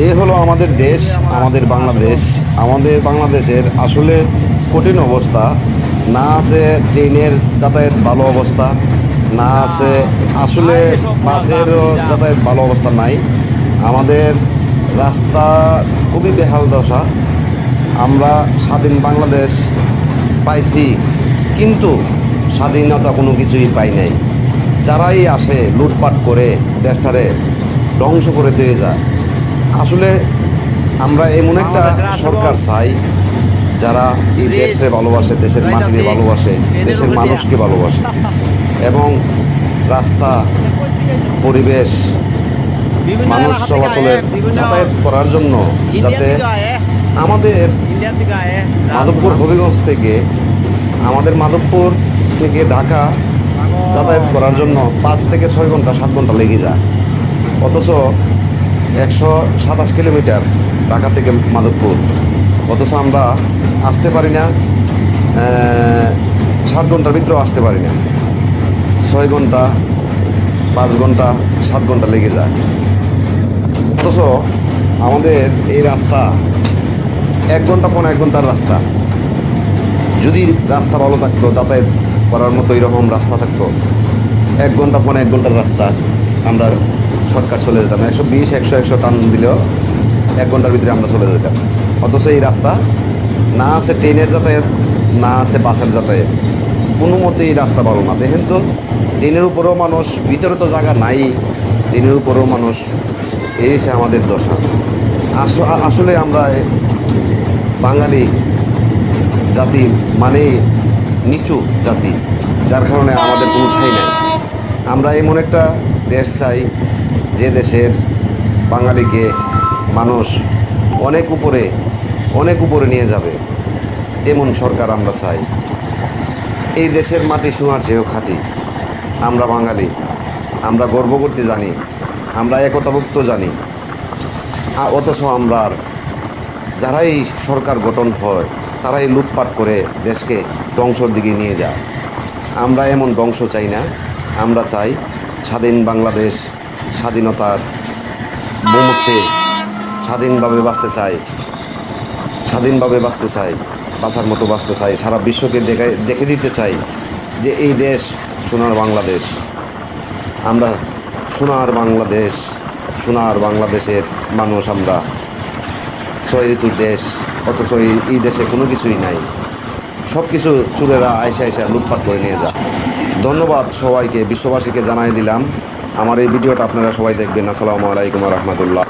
এ হলো আমাদের দেশ, আমাদের বাংলাদেশ। আমাদের বাংলাদেশের আসলে কঠিন অবস্থা। না আছে ট্রেনের যাতায়াত ভালো অবস্থা, না আছে আসলে বাসেরও যাতায়াত ভালো অবস্থা নাই। আমাদের রাস্তা খুবই বেহাল দশা। আমরা স্বাধীন বাংলাদেশ পাইছি, কিন্তু স্বাধীনতা কোনো কিছুই পাই নাই। যারাই আসে লুটপাট করে দেশটারে ধ্বংস করে দিয়ে যায়। আসলে আমরা এমন একটা সরকার চাই যারা এই দেশকে ভালোবাসে, দেশের মাটিকে ভালোবাসে, দেশের মানুষকে ভালোবাসে, এবং রাস্তা, পরিবেশ, মানুষ চলাচলের যাতায়াত করার জন্য, যাতে আমাদের মাধবপুর হবিগঞ্জ থেকে মাধবপুর থেকে ঢাকা যাতায়াত করার জন্য 5 থেকে 6 ঘন্টা 7 ঘন্টা লেগে যায়। অথচ 127 কিলোমিটার ঢাকা থেকে মাধবপুর, অথচ আমরা আসতে পারি না। 7 ঘন্টার ভিতরেও আসতে পারি না। 6 ঘন্টা, 5 ঘন্টা, 7 ঘন্টা লেগে যায়। অথচ আমাদের এই রাস্তা 1 ঘন্টা 1.5 ঘন্টার রাস্তা। যদি রাস্তা ভালো থাকতো, যাতায়াত করার মতো এরকম রাস্তা থাকতো, 1 ঘন্টা 1.5 ঘন্টার রাস্তা আমরা শর্টকাট চলে যেতাম। 120, 100 টান দিলেও 1 ঘন্টার ভিতরে আমরা চলে যেতাম। অথচ এই রাস্তা না আছে ট্রেনের যাতায়াত, না আছে বাসের যাতায়াত, কোনো মতে এই রাস্তা ভালো না। দেখেন তো, ট্রেনের উপরেও মানুষ, ভিতরে তো জায়গা নাই, ট্রেনের উপরেও মানুষ। এই সে আমাদের দশা। আসলে আমরা বাঙালি জাতি মানে নিচু জাতি, যার কারণে আমাদের কোনো ঠাঁই নাই। আমরা এমন একটা দেশ চাই যে দেশের বাঙালিকে মানুষ অনেক উপরে নিয়ে যাবে, এমন সরকার আমরা চাই। এই দেশের মাটি সোনার চেয়েও খাঁটি। আমরা বাঙালি, আমরা গর্ব করতে জানি, আমরা একতাভুক্ত জানি। অথচ আমরা যারাই সরকার গঠন হয়, তারাই লুটপাট করে দেশকে ধ্বংসর দিকে নিয়ে যায়। আমরা এমন ধ্বংস চাই না। আমরা চাই স্বাধীন বাংলাদেশ, স্বাধীনতার মুহূর্তে স্বাধীনভাবে বাঁচতে চাই, স্বাধীনভাবে বাঁচতে চাই, বাঁচার মতো বাঁচতে চাই। সারা বিশ্বকে দেখে দিতে চাই যে এই দেশ সোনার বাংলাদেশ। আমরা সোনার বাংলাদেশ, সোনার বাংলাদেশের মানুষ আমরা। 6 ঋতুর দেশ, অথচ এই দেশে কোনো কিছুই নাই। সব কিছু চুরেরা আইসা লুটপাট করে নিয়ে যায়। ধন্যবাদ সবাইকে, বিশ্ববাসীকে জানাই দিলাম। আমার এই ভিডিওটা আপনারা সবাই দেখবেন। আসসালামু আলাইকুম রহমতুল্লাহ।